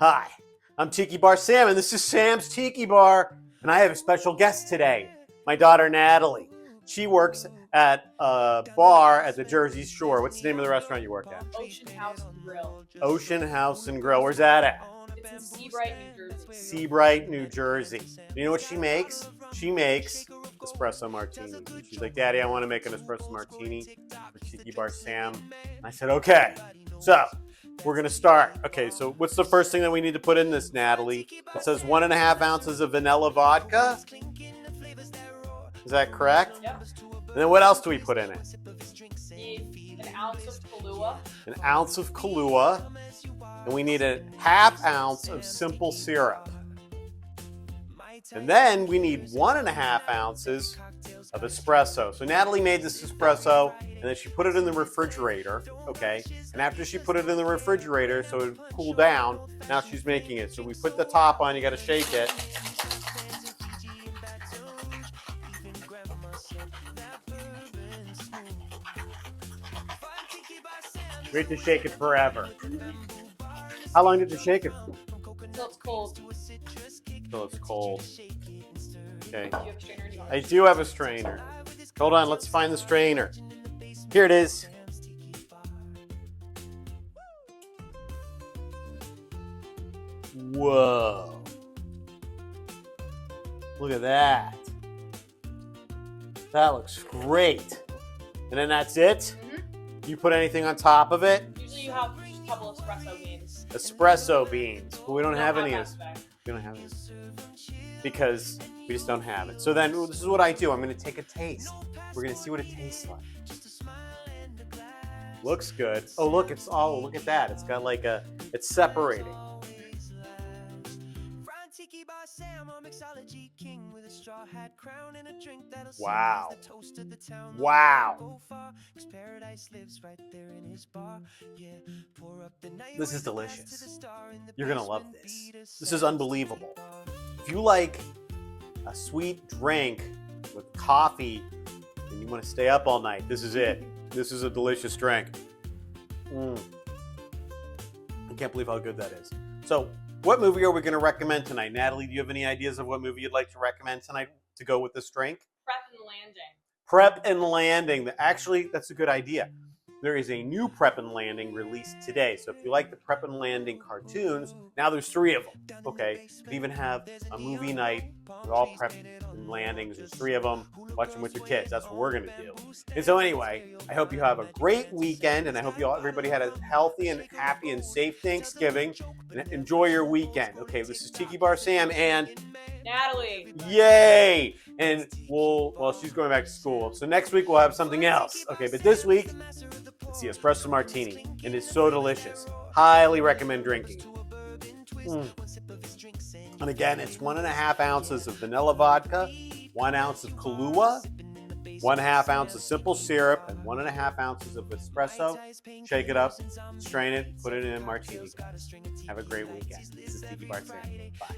Hi, I'm Tiki Bar Sam, and this is Sam's Tiki Bar, and I have a special guest today, my daughter Natalie. She works at a bar at the Jersey Shore. What's the name of the restaurant you work at? Ocean House and Grill. Ocean House and Grill. Where's that at? It's in Seabrite, New Jersey. Seabrite, New Jersey. You know what she makes? She makes Espresso Martini. She's like, Daddy, I want to make an Espresso Martini for Tiki Bar Sam. And I said, okay. So we're going to start. Okay, so what's the first thing that we need to put in this, Natalie? It says 1.5 ounces of vanilla vodka. Is that correct? Yep. And then what else do we put in it? Need an ounce of Kahlua. An ounce of Kahlua. And we need a 1/2 ounce of simple syrup. And then we need 1.5 ounces of espresso. So Natalie made this espresso, and then she put it in the refrigerator, okay? And after she put it in the refrigerator, so it would cool down, now she's making it. So we put the top on, you gotta shake it. We have to shake it forever. How long did you shake it for? Until it's cold. Until it's cold. Okay. Do you have a strainer? Do you want I do have a strainer. Hold on, let's find the strainer. Here it is. Whoa. Look at that. That looks great. And then that's it? Mhm. You put anything on top of it? Usually you have just a couple of espresso beans. Espresso beans. But we don't have any. that today. We don't have any. Because we just don't have it. So then this is what I do. I'm going to take a taste. We're going to see what it tastes like. Looks good. Oh, look, look at that. It's got like it's separating. Wow. Wow. This is delicious. You're going to love this. This is unbelievable. If you like a sweet drink with coffee and you want to stay up all night, this is it. This is a delicious drink. I can't believe how good that is. So, what movie are we going to recommend tonight? Natalie, do you have any ideas of what movie you'd like to recommend tonight to go with this drink? Prep and Landing. Prep and Landing. Actually, that's a good idea. There is a new Prep and Landing released today. So if you like the Prep and Landing cartoons, now there's 3 of them. Okay, you could even have a movie night with all Prep and Landings. There's 3 of them. Watch them with your kids. That's what we're gonna do. And so anyway, I hope you have a great weekend, and I hope everybody had a healthy and happy and safe Thanksgiving. And enjoy your weekend. Okay, this is Tiki Bar Sam and Natalie. yay! And she's going back to school. So next week we'll have something else. Okay, but this week it's the Espresso Martini, and it's so delicious. Highly recommend drinking. And again, it's 1.5 ounces of vanilla vodka, 1 ounce of Kahlua, 1/2 ounce of simple syrup, and 1.5 ounces of espresso. Shake it up, strain it, put it in a martini. Have a great weekend. This is Tiki Bar Sam. Bye.